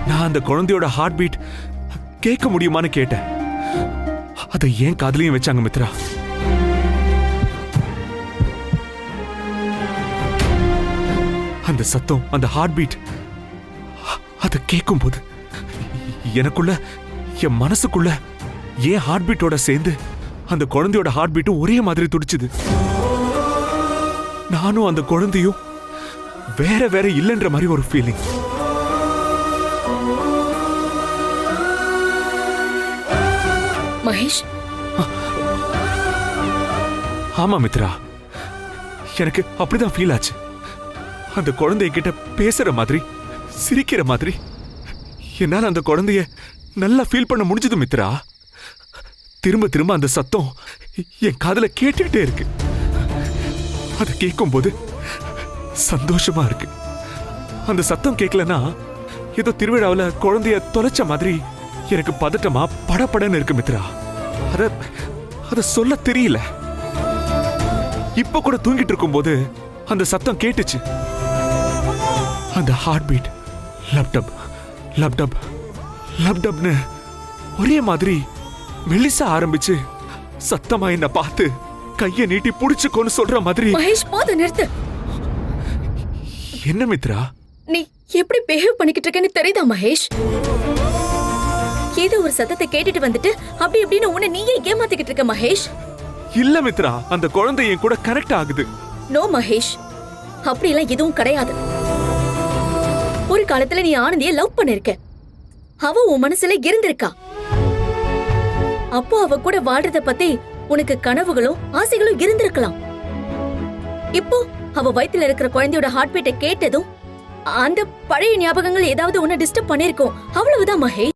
நான் அந்த குழந்தையோட ஹார்ட் பீட் கேட்க முடியுமான்னு கேட்டேன். அதை ஏன் காதுலயும் வச்சாங்க மித்ரா. அந்த சத்தம், அந்த ஹார்ட் பீட், அதை கேட்கும் போது எனக்குள்ள, என் மனசுக்குள்ள ஏன் ஹார்ட் பீட்டோட சேர்ந்து அந்த குழந்தையோட ஹார்ட் பீட்டும் ஒரே மாதிரி துடிச்சுது. நானும் அந்த குழந்தையும் வேற வேற இல்லைன்ற மாதிரி ஒரு ஃபீலிங். மகேஷ். ஆமா மித்ரா, எனக்கு அப்படிதான் ஃபீல் ஆச்சு. அந்த குழந்தைய கிட்ட பேசுற மாதிரி, சிரிக்கிற மாதிரி என்னால அந்த குழந்தைய நல்லா ஃபீல் பண்ண முடிஞ்சது மித்ரா. திரும்ப திரும்ப அந்த சத்தம் என் காதுல கேட்டுக்கிட்டே இருக்கு. அதை கேட்கும் போது சந்தோஷமா இருக்கு. அந்த சத்தம் கேட்கலன்னா ஏதோ திருவிழாவில் குழந்தைய தொலைச்ச மாதிரி எனக்கு பதட்டமா படபடன்னு இருக்கு மித்ரா. அத சொல்ல தெரியல. இப்ப கூட தூங்கிட்டு இருக்கும் போது அந்த சத்தம் கேட்டுச்சு. அந்த ஹார்ட் பீட் லப்டப் லப்டப் லப்டப்னு ஒரே மாதிரி மெலிசா ஆரம்பிச்சு சத்தமா என்ன பார்த்து கைய நீட்டி புடிச்சுக்கோன்னு சொல்ற மாதிரி. மகேஷ், போத நிறுத்து. என்ன மித்ரா, நீ எப்படி பிஹேவ் பண்ணிக்கிட்டு இருக்கேன்னு தெரியுதா மகேஷ்? ஏதோ ஒரு சத்தத்தை கேட்டுட்டு வந்துட்டு அப்படி இப்படின்னு உன்னை நீயே ஏமாத்திக்கிட்டு இருக்க மகேஷ். இல்ல மித்ரா, அந்த குழந்தை என் கூட கனெக்ட் ஆகுது. நோ மகேஷ், அப்படியெல்லாம் எதுவும் கிடையாது. ஒரு காலத்துல நீ ஆனந்திய லவ் பண்ணிருக்க. அவ உன் மனசுல இருந்திருக்கா. அப்போ அவ கூட வாழ்றத பத்தி உனக்கு கனவுகளும் ஆசைகளும் இருந்திருக்கலாம். இப்போ அவ வயித்துல இருக்கிற குழந்தையோட ஹார்ட் பீட்டை கேட்டதும் அந்த பழைய ஞாபகங்கள் ஏதாவது உன்னை டிஸ்டர்ப் பண்ணிருக்கோம். அவ்வளவுதான் மகேஷ்.